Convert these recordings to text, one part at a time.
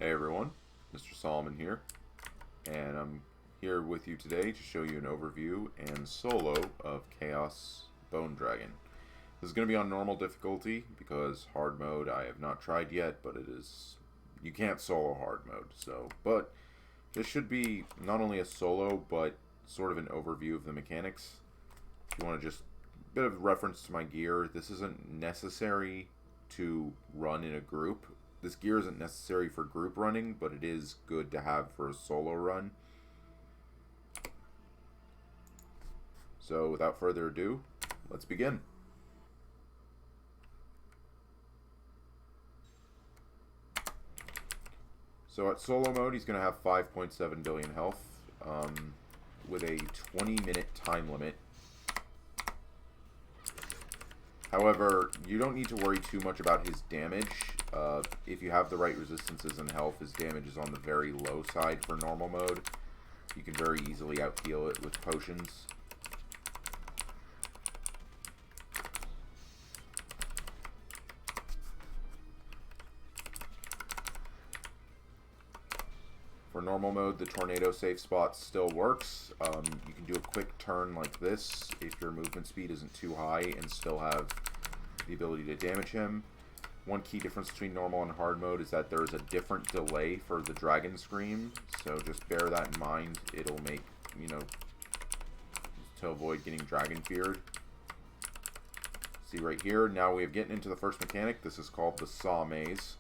Hey everyone, Mr. Solomon here, and I'm here with you today to show you an overview and solo of Chaos Bone Dragon. This is going to be on normal difficulty because hard mode I have not tried yet, but you can't solo hard mode, but this should be not only a solo, but sort of an overview of the mechanics. If you want to just, a bit of reference to my gear, this isn't necessary to run in a group. This gear isn't necessary for group running, but it is good to have for a solo run. So without further ado, let's begin. So at solo mode, he's going to have 5.7 billion health with a 20-minute time limit. However, you don't need to worry too much about his damage. If you have the right resistances and health, his damage is on the very low side for normal mode. You can very easily out-heal it with potions. For normal mode, the tornado safe spot still works. You can do a quick turn like this if your movement speed isn't too high and still have the ability to damage him. One key difference between normal and hard mode is that there is a different delay for the dragon scream, so just bear that in mind. It'll make, to avoid getting dragon feared. See right here, now we have getting into the first mechanic. This is called the saw maze.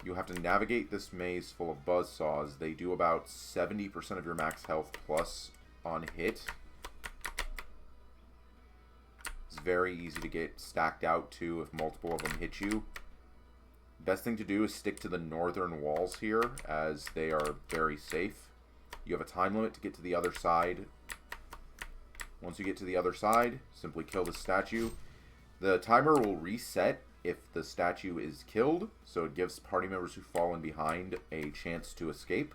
You have to navigate this maze full of buzzsaws. They do about 70% of your max health plus on hit. It's very easy to get stacked out too if multiple of them hit you. Best thing to do is stick to the northern walls here, as they are very safe. You have a time limit to get to the other side. Once you get to the other side, simply kill the statue. The timer will reset if the statue is killed, so it gives party members who fall in behind a chance to escape.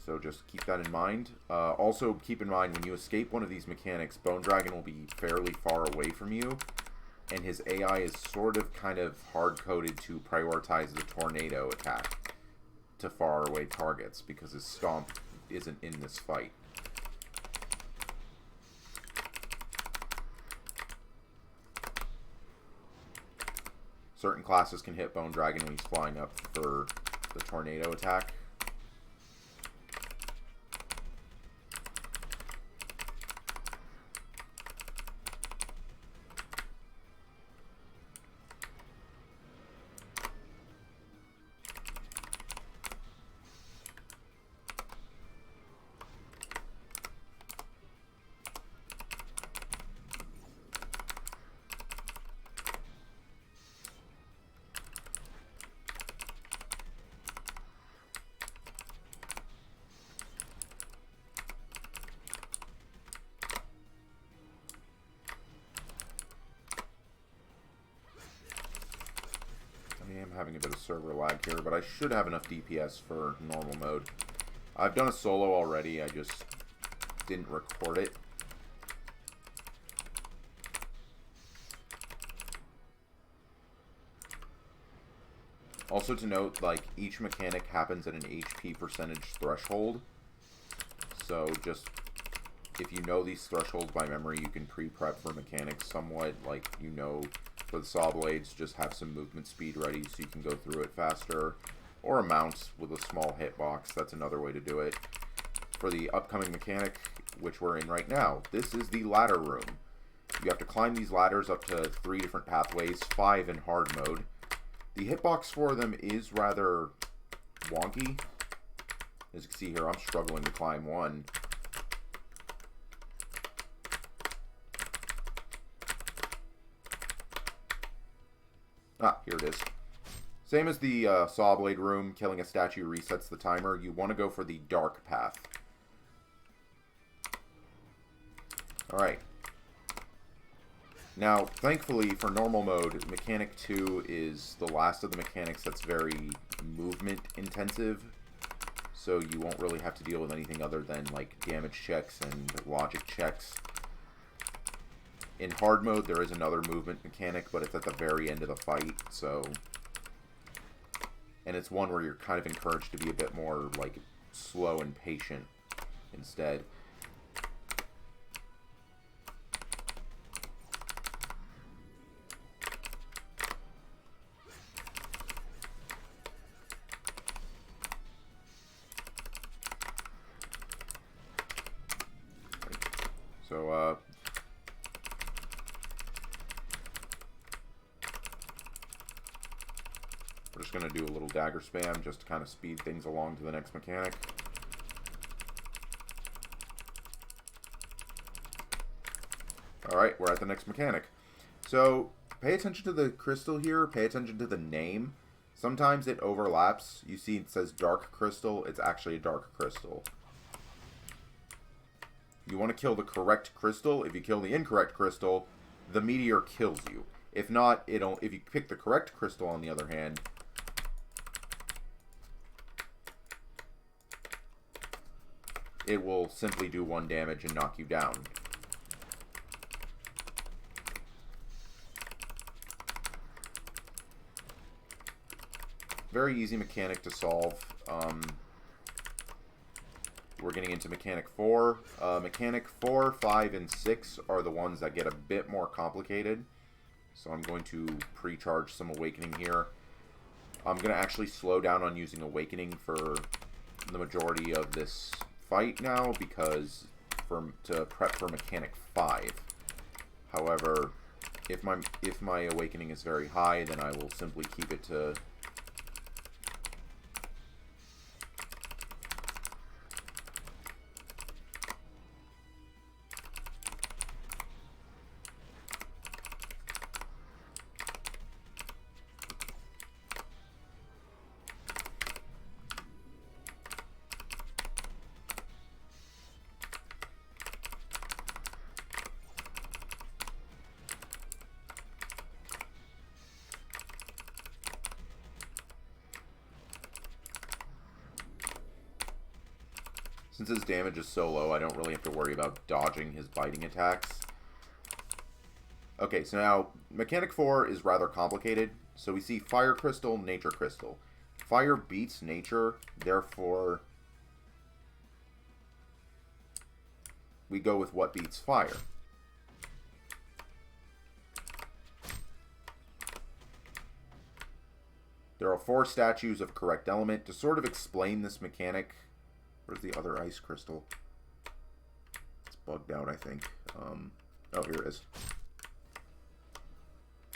So just keep that in mind. Also keep in mind, when you escape one of these mechanics, Bone Dragon will be fairly far away from you, and his AI is sort of kind of hard-coded to prioritize the tornado attack to far away targets because his stomp isn't in this fight. Certain classes can hit Bone Dragon when he's flying up for the tornado attack. I'm having a bit of server lag here, but I should have enough DPS for normal mode. I've done a solo already, I just didn't record it. Also to note, like, each mechanic happens at an HP percentage threshold. So just, if you know these thresholds by memory, you can pre-prep for mechanics somewhat, like, for the saw blades, just have some movement speed ready so you can go through it faster. Or a mount with a small hitbox, that's another way to do it. For the upcoming mechanic, which we're in right now, this is the ladder room. You have to climb these ladders up to 3 different pathways, 5 in hard mode. The hitbox for them is rather wonky. As you can see here, I'm struggling to climb one. Ah, here it is. Same as the saw blade room, killing a statue resets the timer. You want to go for the dark path. Alright. Now, thankfully, for normal mode, Mechanic 2 is the last of the mechanics that's very movement intensive. So you won't really have to deal with anything other than, like, damage checks and logic checks. In hard mode, there is another movement mechanic, but it's at the very end of the fight, so And it's one where you're kind of encouraged to be a bit more, like, slow and patient instead. So, we're just going to do a little dagger spam just to kind of speed things along to the next mechanic. Alright, we're at the next mechanic. So, pay attention to the crystal here, pay attention to the name. Sometimes it overlaps. You see it says dark crystal, it's actually a dark crystal. You want to kill the correct crystal. If you kill the incorrect crystal, the meteor kills you. If not, if you pick the correct crystal, on the other hand, it will simply do 1 damage and knock you down. Very easy mechanic to solve. We're getting into Mechanic 4. Mechanic 4, 5, and 6 are the ones that get a bit more complicated. So I'm going to pre-charge some Awakening here. I'm going to actually slow down on using Awakening for the majority of this fight now, because to prep for Mechanic 5. However, if my Awakening is very high, then I will simply keep it to... Since his damage is so low, I don't really have to worry about dodging his biting attacks. Okay, so now, Mechanic 4 is rather complicated. So we see Fire Crystal, Nature Crystal. Fire beats Nature, therefore we go with what beats Fire. There are 4 statues of correct element. To sort of explain this mechanic... Where's the other ice crystal? It's bugged out, I think. Oh, here it is.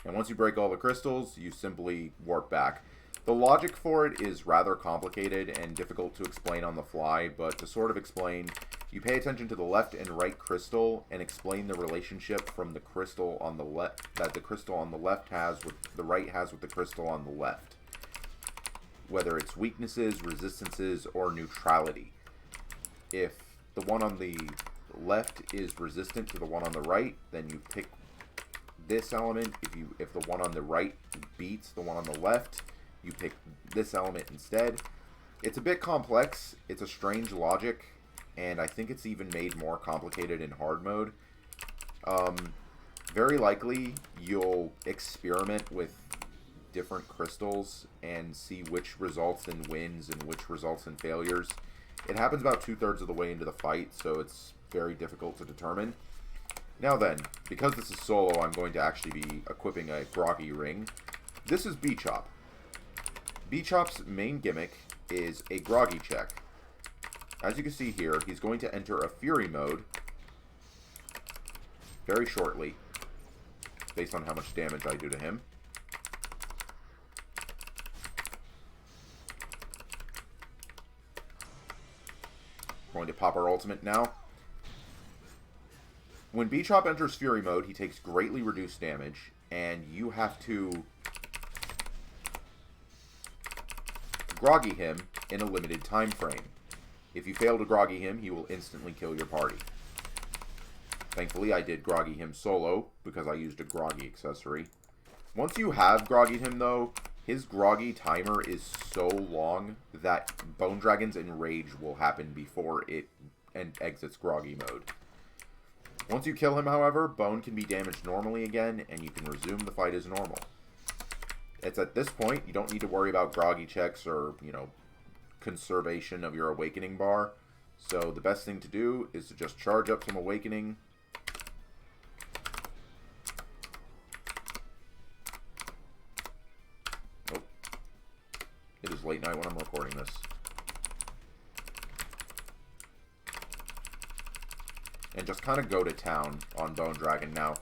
And once you break all the crystals, you simply warp back. The logic for it is rather complicated and difficult to explain on the fly, but to sort of explain, you pay attention to the left and right crystal and explain the relationship from the crystal on the left that the crystal on the left has with the right has with the crystal on the left. Whether it's weaknesses, resistances, or neutrality. If the one on the left is resistant to the one on the right, then you pick this element. If the one on the right beats the one on the left, you pick this element instead. It's a bit complex. It's a strange logic, and I think it's even made more complicated in hard mode. Very likely, you'll experiment with different crystals and see which results in wins and which results in failures. It happens about 2/3 of the way into the fight, so it's very difficult to determine. Now then, because this is solo, I'm going to actually be equipping a Groggy ring. This is B-Chop. B-Chop's main gimmick is a Groggy check. As you can see here, he's going to enter a Fury mode very shortly, based on how much damage I do to him. Going to pop our ultimate now. When B-Chop enters Fury mode, he takes greatly reduced damage, and you have to Groggy him in a limited time frame. If you fail to Groggy him, he will instantly kill your party. Thankfully, I did Groggy him solo, because I used a Groggy accessory. Once you have Groggied him, though, his Groggy timer is so long that Bone Dragon's Enrage will happen before it exits Groggy mode. Once you kill him, however, Bone can be damaged normally again, and you can resume the fight as normal. It's at this point, you don't need to worry about groggy checks or, you know, conservation of your awakening bar. So the best thing to do is to just charge up some awakening. Oh. It is late night when I'm recording this. And just kind of go to town on Bone Dragon. Now,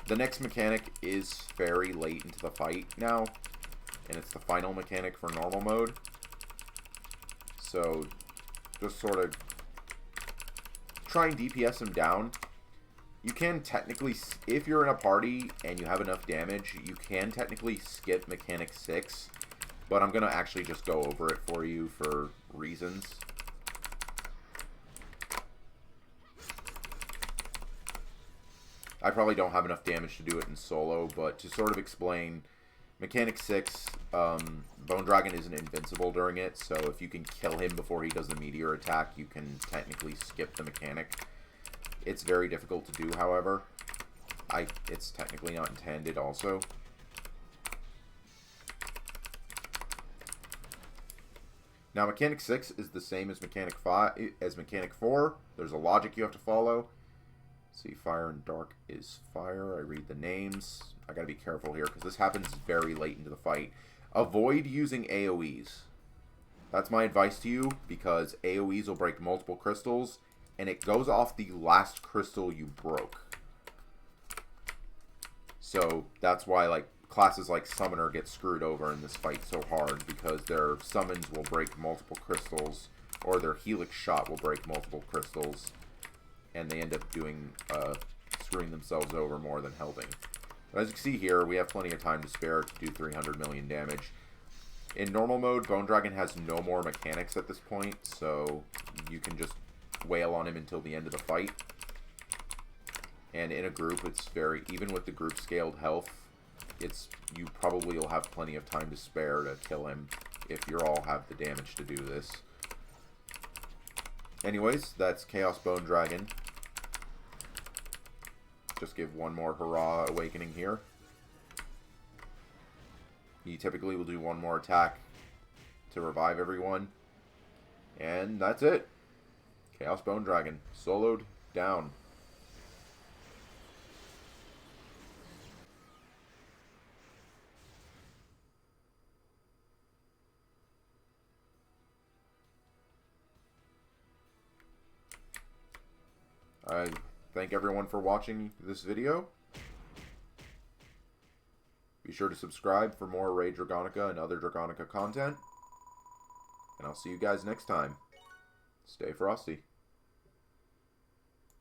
the next mechanic is very late into the fight now, and it's the final mechanic for normal mode. So, just sort of try and DPS him down. You can technically, if you're in a party and you have enough damage, you can technically skip mechanic 6, but I'm going to actually just go over it for you for reasons. I probably don't have enough damage to do it in solo, but to sort of explain, Mechanic 6, Bone Dragon isn't invincible during it, so if you can kill him before he does the meteor attack, you can technically skip the mechanic. It's very difficult to do, however. It's technically not intended also. Now, Mechanic 6 is the same as Mechanic 4. There's a logic you have to follow. See, fire and dark is fire. I read the names. I gotta be careful here because this happens very late into the fight. Avoid using AoEs. That's my advice to you because AoEs will break multiple crystals and it goes off the last crystal you broke. So that's why like classes like Summoner get screwed over in this fight so hard because their summons will break multiple crystals or their Helix shot will break multiple crystals. And they end up doing, screwing themselves over more than helping. But as you can see here, we have plenty of time to spare to do 300 million damage. In normal mode, Bone Dragon has no more mechanics at this point, so you can just wail on him until the end of the fight. And in a group, it's very, even with the group scaled health, you probably will have plenty of time to spare to kill him if you all have the damage to do this. Anyways, that's Chaos Bone Dragon. Just give one more hurrah awakening here. He typically will do one more attack to revive everyone. And that's it. Chaos Bone Dragon. Soloed down. I thank everyone for watching this video. Be sure to subscribe for more Raid Dragonica and other Dragonica content. And I'll see you guys next time. Stay frosty.